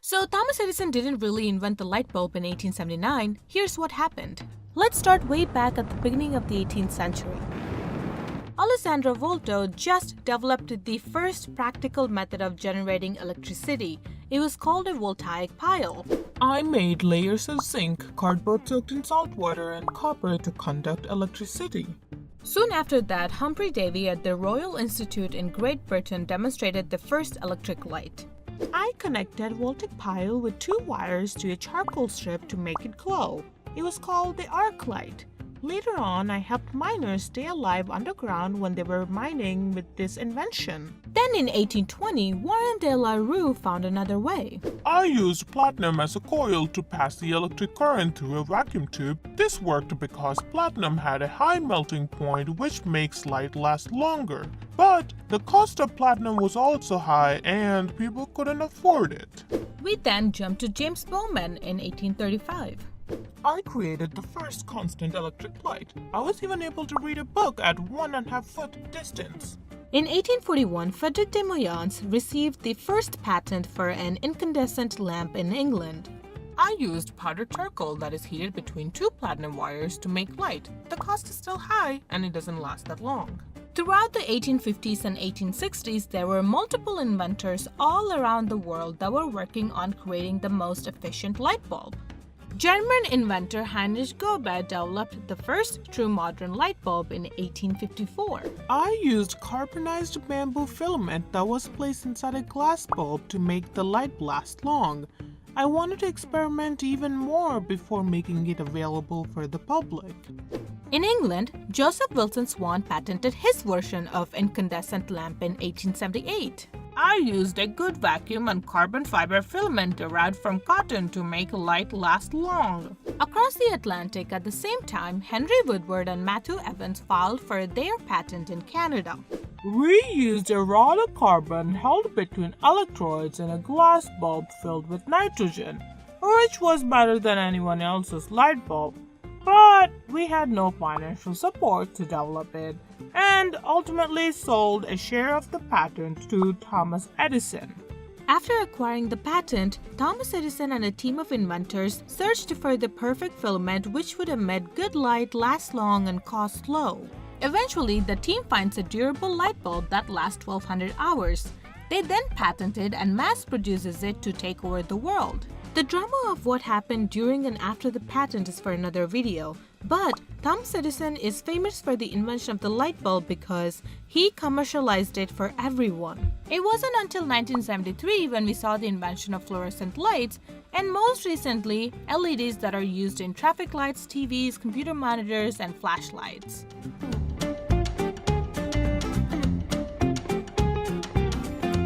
So Thomas Edison didn't really invent the light bulb in 1879. Here's what happened. Let's start way back at the beginning of the 18th century. Alessandro Volta just developed the first practical method of generating electricity. It was called a voltaic pile. I made layers of zinc, cardboard soaked in salt water, and copper to conduct electricity. Soon after that, Humphrey Davy at the Royal Institute in Great Britain demonstrated the first electric light. I connected voltaic pile with 2 wires to a charcoal strip to make it glow. It was called the arc light. Later on, I helped miners stay alive underground when they were mining with this invention. Then in 1820, Warren de la Rue found another way. I used platinum as a coil to pass the electric current through a vacuum tube. This worked because platinum had a high melting point which makes light last longer. But the cost of platinum was also high and people couldn't afford it. We then jumped to James Bowman in 1835. I created the first constant electric light. I was even able to read a book at 1.5 foot distance. In 1841, Frederick de Moyans received the first patent for an incandescent lamp in England. I used powdered charcoal that is heated between 2 platinum wires to make light. The cost is still high and it doesn't last that long. Throughout the 1850s and 1860s, there were multiple inventors all around the world that were working on creating the most efficient light bulb. German inventor Heinrich Goebe developed the first true modern light bulb in 1854. I used carbonized bamboo filament that was placed inside a glass bulb to make the light last long. I wanted to experiment even more before making it available for the public. In England, Joseph Wilson Swan patented his version of incandescent lamp in 1878. I used a good vacuum and carbon fiber filament derived from cotton to make light last long. Across the Atlantic at the same time, Henry Woodward and Matthew Evans filed for their patent in Canada. We used a rod of carbon held between electrodes in a glass bulb filled with nitrogen, which was better than anyone else's light bulb. But we had no financial support to develop it, and ultimately sold a share of the patent to Thomas Edison. After acquiring the patent, Thomas Edison and a team of inventors searched for the perfect filament which would emit good light, last long, and cost low. Eventually, the team finds a durable light bulb that lasts 1200 hours. They then patent it and mass produces it to take over the world. The drama of what happened during and after the patent is for another video, but Thomas Edison is famous for the invention of the light bulb because he commercialized it for everyone. It wasn't until 1973 when we saw the invention of fluorescent lights, and most recently, LEDs that are used in traffic lights, TVs, computer monitors, and flashlights.